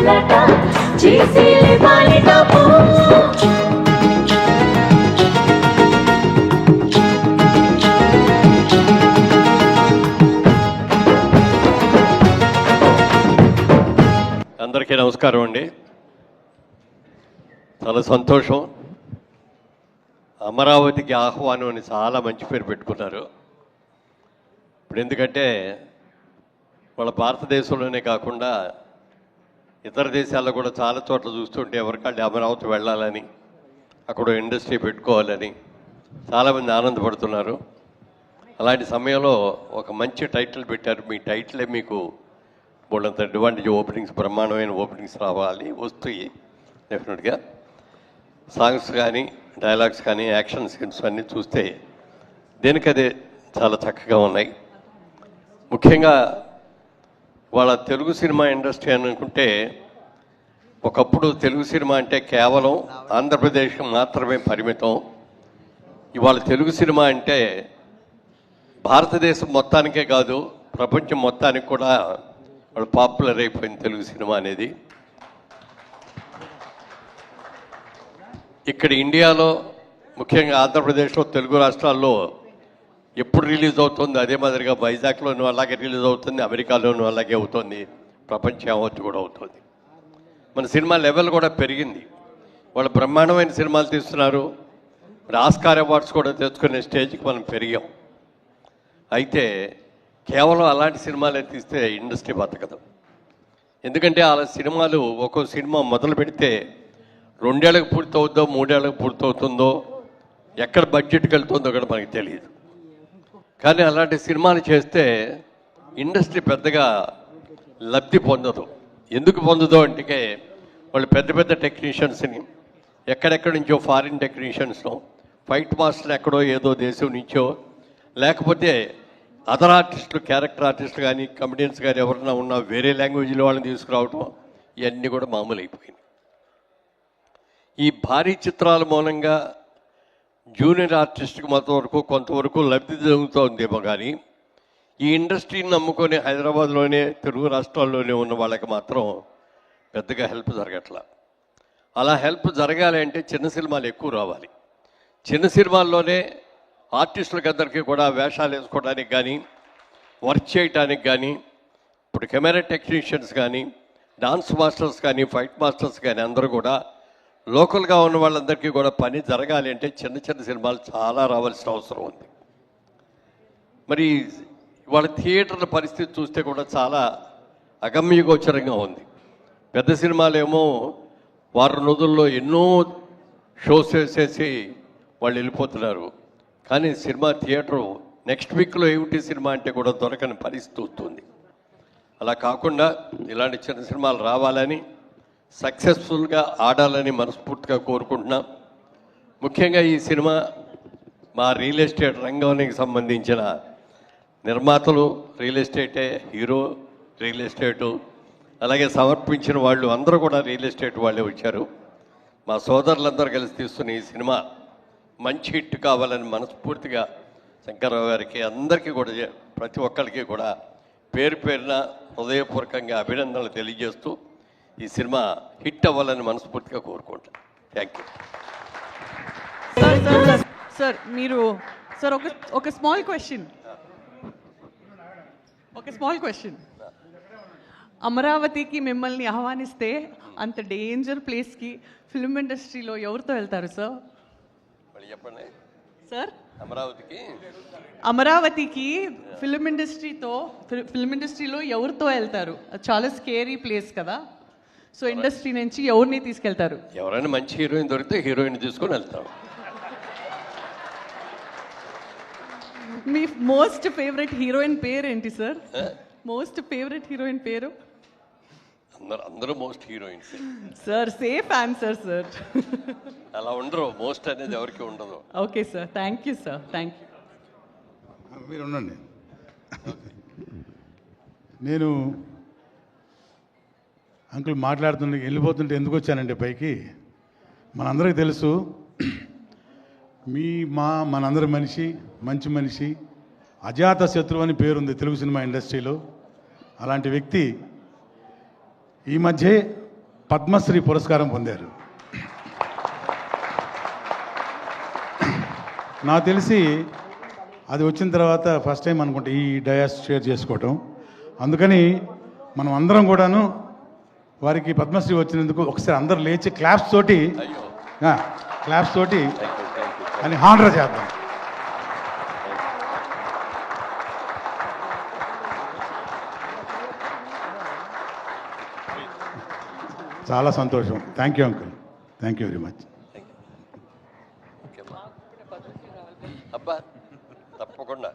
గలాట చేసి బాలిటపు అందరికీ నమస్కారం అండి. చాలా సంతోషం. అమరావతికి ఆహ్వానం అని చాలా మంచి పేరు పెట్టుకున్నారు. ఇప్పుడు ఎందుకంటే వాళ్ళ భారతదేశంలోనే కాకుండా ఇతర దేశాల్లో కూడా చాలా చోట్ల చూస్తుంటే ఎవరికంటే అమరావతి వెళ్ళాలని, అక్కడ ఇండస్ట్రీ పెట్టుకోవాలని చాలామంది ఆనందపడుతున్నారు. అలాంటి సమయంలో ఒక మంచి టైటిల్ పెట్టారు. మీ టైటిలే మీకు బోల్డంత అడ్వాంటేజ్. ఓపెనింగ్స్, బ్రహ్మాండమైన ఓపెనింగ్స్ రావాలి, వస్తాయి డెఫినెట్గా. సాంగ్స్ కానీ, డైలాగ్స్ కానీ, యాక్షన్ సీన్స్ అన్నీ చూస్తే దేనికదే చాలా చక్కగా ఉన్నాయి. ముఖ్యంగా వాళ్ళ తెలుగు సినిమా ఇండస్ట్రీ అని అనుకుంటే, ఒకప్పుడు తెలుగు సినిమా అంటే కేవలం ఆంధ్రప్రదేశ్ మాత్రమే పరిమితం. ఇవాళ తెలుగు సినిమా అంటే భారతదేశం మొత్తానికే కాదు, ప్రపంచం మొత్తానికి కూడా వాళ్ళు పాపులర్ అయిపోయింది తెలుగు సినిమా అనేది. ఇక్కడ ఇండియాలో ముఖ్యంగా ఆంధ్రప్రదేశ్లో, తెలుగు రాష్ట్రాల్లో ఎప్పుడు రిలీజ్ అవుతుంది, అదే మాదిరిగా వైజాగ్లోనూ అలాగే రిలీజ్ అవుతుంది, అమెరికాలోనూ అలాగే అవుతుంది, ప్రపంచం యావత్తు కూడా అవుతుంది. మన సినిమా లెవెల్ కూడా పెరిగింది. వాళ్ళు బ్రహ్మాండమైన సినిమాలు తీస్తున్నారు. మరి ఆస్కార్ అవార్డ్స్ కూడా తెచ్చుకునే స్టేజ్కి మనం పెరిగాం. అయితే కేవలం అలాంటి సినిమాలే తీస్తే ఇండస్ట్రీ బతకదు. ఎందుకంటే అలా సినిమాలు, ఒక్కో సినిమా మొదలు పెడితే 2 ఏళ్ళకి పూర్తవుతుందో 3 ఏళ్ళకి పూర్తవుతుందో, ఎక్కడ బడ్జెట్కి వెళ్తుందో కూడా మనకి తెలియదు. కానీ అలాంటి సినిమాలు చేస్తే ఇండస్ట్రీ పెద్దగా లబ్ధి పొందదు. ఎందుకు పొందదు అంటే, వాళ్ళు పెద్ద పెద్ద టెక్నీషియన్స్ని, ఎక్కడెక్కడి నుంచో ఫారిన్ టెక్నీషియన్స్ను, ఫైట్ మాస్టర్ని ఎక్కడో ఏదో దేశం నుంచో, లేకపోతే అదర్ ఆర్టిస్టులు, క్యారెక్టర్ ఆర్టిస్టులు కానీ, కమెడియన్స్ కానీ ఎవరైనా ఉన్నా వేరే లాంగ్వేజ్లో వాళ్ళని తీసుకురావటం, ఇవన్నీ కూడా మామూలు అయిపోయింది. ఈ భారీ చిత్రాల మూలంగా జూనియర్ ఆర్టిస్ట్కి కొంతవరకు లబ్ధి జరుగుతుందేమో, కానీ ఈ ఇండస్ట్రీని నమ్ముకొని హైదరాబాద్లోనే, తెలుగు రాష్ట్రాల్లోనే ఉన్న వాళ్ళకి మాత్రం పెద్దగా హెల్ప్ జరగట్లా. అలా హెల్ప్ జరగాలి అంటే చిన్న సినిమాలు ఎక్కువ రావాలి. చిన్న సినిమాల్లోనే ఆర్టిస్టులకి అందరికీ కూడా వేషాలు వేసుకోవడానికి కానీ, వర్క్ చేయడానికి కానీ, ఇప్పుడు కెమెరా టెక్నీషియన్స్ కానీ, డాన్స్ మాస్టర్స్ కానీ, ఫైట్ మాస్టర్స్ కానీ అందరూ కూడా లోకల్గా ఉన్న వాళ్ళందరికీ కూడా పని జరగాలి అంటే చిన్న చిన్న సినిమాలు చాలా రావాల్సిన అవసరం ఉంది. మరి వాళ్ళ థియేటర్ల పరిస్థితి చూస్తే కూడా చాలా అగమ్యగోచరంగా ఉంది. పెద్ద సినిమాలేమో వారం రోజుల్లో ఎన్నో షోస్ వేసేసి వాళ్ళు వెళ్ళిపోతున్నారు. కానీ సినిమా థియేటరు నెక్స్ట్ వీక్లో ఏమిటి సినిమా అంటే కూడా దొరకని పరిస్థితి వస్తుంది. అలా కాకుండా ఇలాంటి చిన్న సినిమాలు రావాలని, సక్సెస్ఫుల్గా ఆడాలని మనస్ఫూర్తిగా కోరుకుంటున్నాం. ముఖ్యంగా ఈ సినిమా మా రియల్ ఎస్టేట్ రంగానికి సంబంధించిన నిర్మాతలు రియల్ ఎస్టేటే, హీరో రియల్ ఎస్టేటు, అలాగే సమర్పించిన వాళ్ళు అందరూ కూడా రియల్ ఎస్టేట్ వాళ్ళే వచ్చారు. మా సోదరులందరూ కలిసి తీస్తున్న ఈ సినిమా మంచి హిట్ కావాలని మనస్ఫూర్తిగా శంకర్రావు గారికి, అందరికీ కూడా, ప్రతి ఒక్కరికి కూడా పేరు పేరున హృదయపూర్వకంగా అభినందనలు తెలియజేస్తూ ఈ సినిమా హిట్ అవ్వాలని మనస్ఫూర్తిగా కోరుకుంటాను. Thank you. సార్ మీరు సార్ ఒక స్మాల్ క్వశ్చన్ అమరావతికి మిమ్మల్ని ఆహ్వానిస్తే అంత డేంజర్ ప్లేస్కి ఫిల్మ్ ఇండస్ట్రీలో ఎవరితో వెళ్తారు సార్? చెప్పండి సార్. అమరావతికి ఫిల్మ్ ఇండస్ట్రీలో ఎవరితో వెళ్తారు? చాలా స్కేరీ ప్లేస్ కదా. సో ఇండస్ట్రీ నుంచి ఎవరిని తీసుకెళ్తారు? ఎవరైనా మంచి హీరోయిన్ దొరికితే హీరోయిన్ తీసుకొని వెళ్తాం. మీ మోస్ట్ ఫేవరెట్ హీరోయిన్ పేరు ఏంటి సార్? మోస్ట్ ఫేవరెట్ హీరోయిన్ పేరు? అందరూ most heroines sir. Safe answer sir. అలా ఉండరు, మోస్ట్ అనేది ఎవరికి ఉండదు. Okay sir, thank you sir. Thank you. మీరు ఉండండి. నేను అంకుల్ మాట్లాడుతుంటే వెళ్ళిపోతుంటే ఎందుకు వచ్చానంటే పైకి, మనందరికీ తెలుసు మనందరి మనిషి, మంచి మనిషి, అజాత శత్రువు అని పేరుంది తెలుగు సినిమా ఇండస్ట్రీలో. అలాంటి వ్యక్తి ఈ మధ్యే పద్మశ్రీ పురస్కారం పొందారు. నాకు తెలిసి అది వచ్చిన తర్వాత ఫస్ట్ టైం అనుకుంటా ఈ డయాస్ షేర్ చేసుకోవటం. అందుకని మనం అందరం కూడాను వారికి పద్మశ్రీ వచ్చినందుకు ఒకసారి అందరు లేచి క్లాప్స్ తోటి అని హానర్ చేద్దాం. చాలా సంతోషం. Thank you uncle, thank you very much. అబ్బా తప్పకుండా